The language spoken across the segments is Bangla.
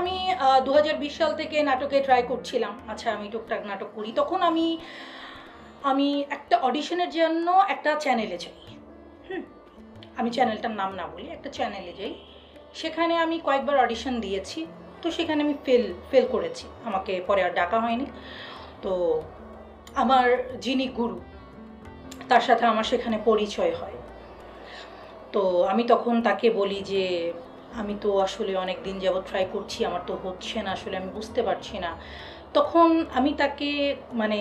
আমি 2020 সাল থেকে নাটকে ট্রাই করছিলাম। আচ্ছা, আমি টুকটাক নাটক করি। তখন আমি আমি একটা অডিশনের জন্য একটা চ্যানেলে যাই। হুম, আমি চ্যানেলটার নাম না বলি, একটা চ্যানেলে যাই। সেখানে আমি কয়েকবার অডিশন দিয়েছি। তো সেখানে আমি ফেল করেছি, আমাকে পরে আর ডাকা হয়নি। তো আমার যিনি গুরু, তার সাথে আমার সেখানে পরিচয় হয়। তো আমি তখন তাকে বলি যে আমি তো আসলে অনেক দিন যাবৎ ট্রাই করছি, আমার তো হচ্ছে না, আসলে আমি বুঝতে পারছি না। তখন আমি তাকে মানে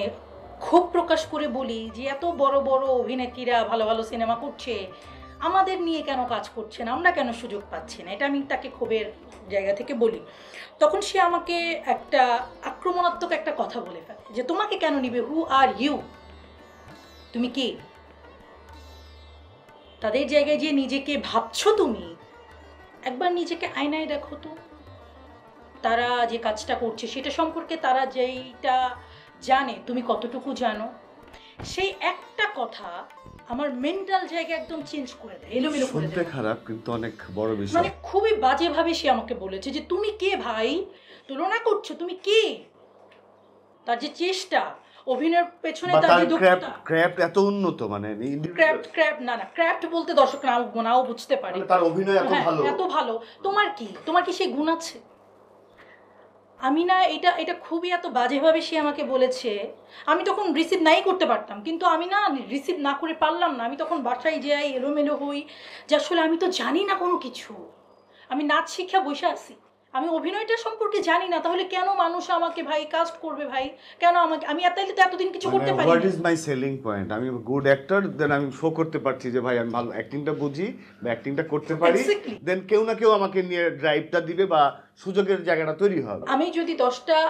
ক্ষোভ প্রকাশ করে বলি যে এত বড় বড় অভিনেত্রীরা ভালো ভালো সিনেমা করছে, আমাদের নিয়ে কেন কাজ করছে না, আমরা কেন সুযোগ পাচ্ছি না, এটা আমি তাকে ক্ষোভের জায়গা থেকে বলি। তখন সে আমাকে একটা আক্রমণাত্মক একটা কথা বলে ফেলে যে তোমাকে কেন নিবে, হু আর ইউ, তুমি কে, তাদের জায়গায় যে নিজেকে ভাবছো তুমি, একবার নিজেকে আয়নায় দেখো তো, তারা যে কাজটা করছে সেটা সম্পর্কে তারা যেইটা জানে তুমি কতটুকু জানো। সেই একটা কথা আমার মেন্টাল জায়গা একদম চেঞ্জ করে দেয়, এলোমেলো করে শুনতে দেয়। খারাপ কিন্তু অনেক বড় মানে বিষয়। খুবই বাজেভাবে সে আমাকে বলেছে যে তুমি কে ভাই, তুলনা করছো, তুমি কে। তার যে চেষ্টা, অভিনয়ের পেছনে বা তার তার যে ক্রাফট দক্ষতা। ক্রাফট এত উন্নত, মানে ক্র্যাফট ক্র্যাফট না না, ক্র্যাফট বলতে দর্শক নাও বুঝতে পারে। মানে তার অভিনয় এত হ্যাঁ, ভালো। এত ভালো। তোমার কি সেই গুণ আছে? আমি না, এটা খুবই এত বাজেভাবে সে আমাকে বলেছে। আমি তখন রিসিভ নাই করতে পারতাম, কিন্তু আমি না রিসিভ না করে পারলাম না। আমি তখন বাসায় যাই, এলোমেলো হই, যে আসলে আমি তো জানি না কোনো কিছু। আমি নাচ শিক্ষা বসে আছি, আমি অভিনয়টা সম্পর্কে জানি না, তাহলে কেন মানুষ আমাকে ভাই কাস্ট করবে ভাই? কেন আমাকে, আমি তাইলে তো এতদিন কিছু মানে করতে পারি হোয়াট না। Is my selling point? আমি গুড অ্যাক্টর, দেন আমি শো করতে পারছি যে ভাই আমি ভালো অ্যাক্টিংটা বুঝি বা অ্যাক্টিংটা করতে পারি, এক্স্যাক্টলি। দেন কেউ না কেউ আমাকে নিয়ে ড্রাইভটা দিবে বা সুযোগের জায়গাটা তৈরি হবে।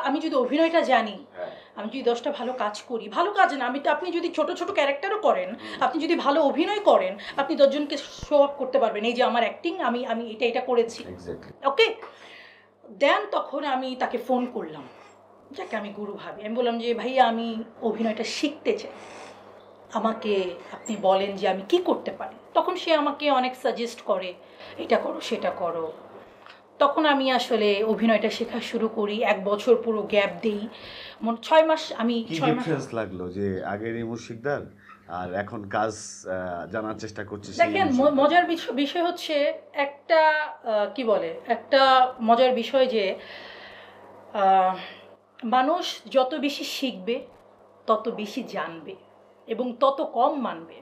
আমি যদি অভিনয়টা জানি, হ্যাঁ। আমি যদি 10টা ভালো কাজ করি, ভালো কাজ না, আপনি যদি ছোট ছোট ক্যারেক্টারও করেন, আপনি যদি ভালো অভিনয় করেন, আপনি 10জনকে শো আপ করতে পারবেন এই যে আমার অ্যাক্টিং, আমি এটা করেছি। এক্স্যাক্টলি। ওকে, দেন তখন আমি তাকে ফোন করলাম, যাকে আমি গুরু ভাবি। আমি বললাম যে ভাইয়া, আমি অভিনয়টা শিখতে চাই, আমাকে আপনি বলেন যে আমি কি করতে পারি। তখন সে আমাকে অনেক সাজেস্ট করে, এটা করো সেটা করো। তখন আমি আসলে অভিনয়টা শেখা শুরু করি। 1 বছর পুরো গ্যাপ দিই, 6 মাস। আমি কি 6 মাস। ডিফারেন্স লাগলো যে আগের এই মুশিকদার আর এখন কাজ জানার চেষ্টা করছে সেই দেখেন, মুশিকদার? মজার বিষয় হচ্ছে একটা, কি বলে, একটা মজার বিষয় যে আহ, মানুষ যত বেশি শিখবে তত বেশি জানবে এবং তত কম মানবে।